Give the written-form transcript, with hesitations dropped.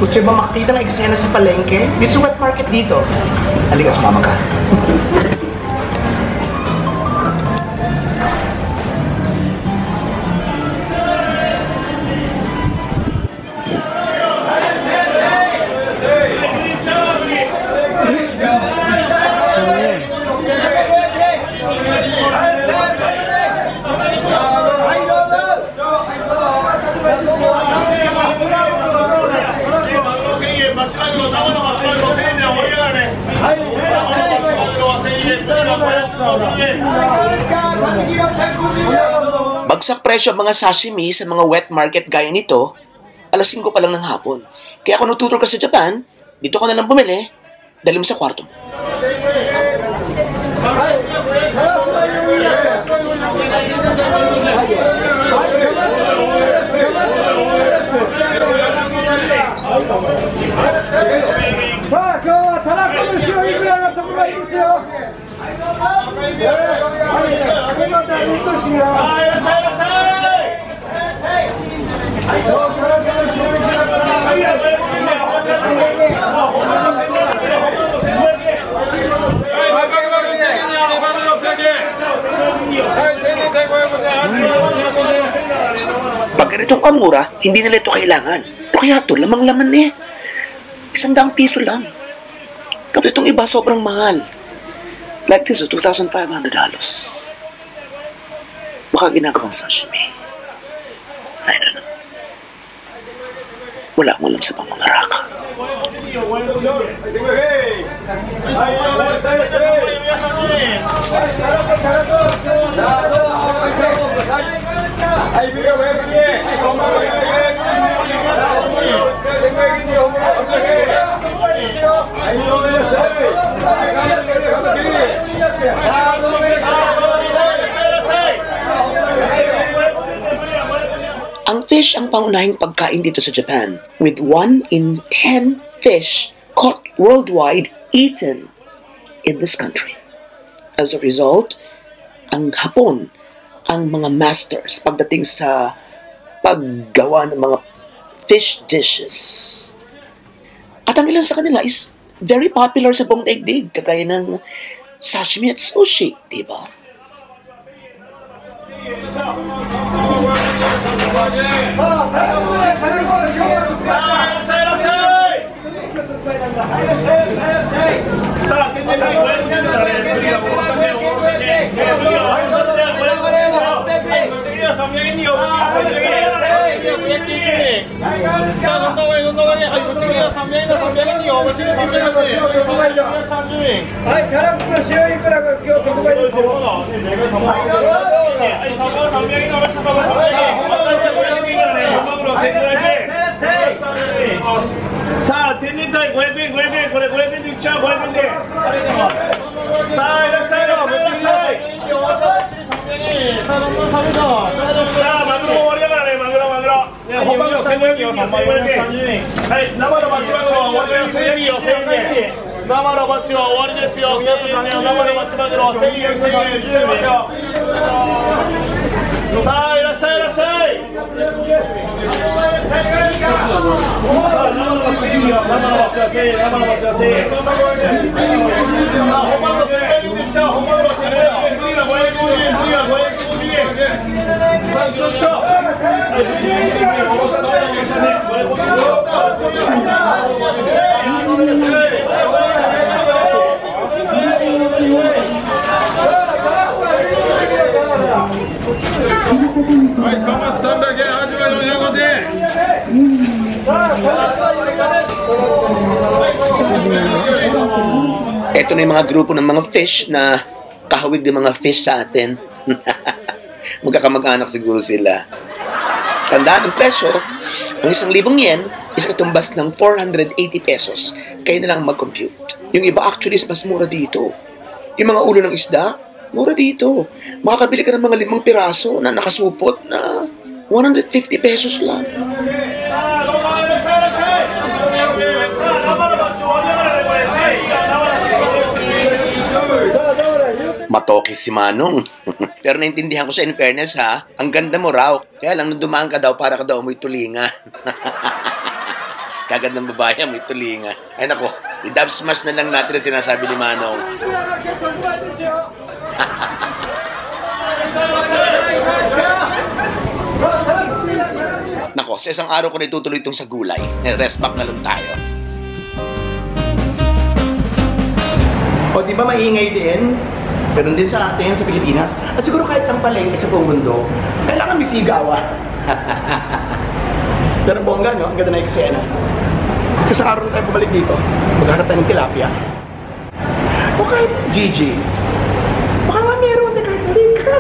Gusto ba makakita ng eksena sa palengke? Dito sa wet market dito. Halika, sumama ka. Bagsak presyo ang mga sashimi sa mga wet market gaya nito, alas 5 pa lang ng hapon. Kaya kung nagtutol ka sa Japan, dito ka na lang bumili, dali mo sa kwarto mo. Pag ganitong kamura, hindi nila ito kailangan. Ito kaya ito, lamang-laman eh. 100 piso lang. Kapag itong iba, sobrang mahal. Like this, $2,500. Baka ginagawang sashimi. I don't know. Wala akong alam sa pamamaraka. Ang fish ang pangunahing pagkain dito sa Japan, with 1 in 10 fish caught worldwide eaten in this country. As a result, ang Hapon, ang mga masters pagdating sa paggawa ng mga fish dishes. At ang ilan sa kanila is very popular sa buong daigdig, kagaya ng sashimi at sushi, di ba? Ito na yung mga grupo ng mga fish na kahawig ng mga fish sa atin. Magkakamag-anak siguro sila. Tandaan ang presyo, ang 1,000 yen is katumbas ng 480 pesos. Kayo na lang mag-compute. Yung iba actually is mas mura dito. Yung mga ulo ng isda, mura dito. Makakabili ka ng mga 5 piraso na nakasupot na 150 pesos lang. Matoke si Manong. Pero naintindihan ko sa in fairness ha, ang ganda mo raw. Kaya lang nung dumaan ka daw, para ka daw amoy tulingan. Kagandang babae, may tulinga. Ay nako, i-dub smash na lang natin ang sinasabi ni Manong. Nako, sa isang araw ko na itutuloy itong sa gulay. Rest back na lang tayo. O di ba maingay din? Ganun din sa atin, sa Pilipinas. At siguro kahit sa palengke sa buong mundo, kailangan may sigaw ah. Pero bongga, no? Ang ganda na eksena. Sa isang araw na tayo pabalik dito, maghanap tayo ng tilapia. O kahit Gigi. Baka nga meron na kahit halika.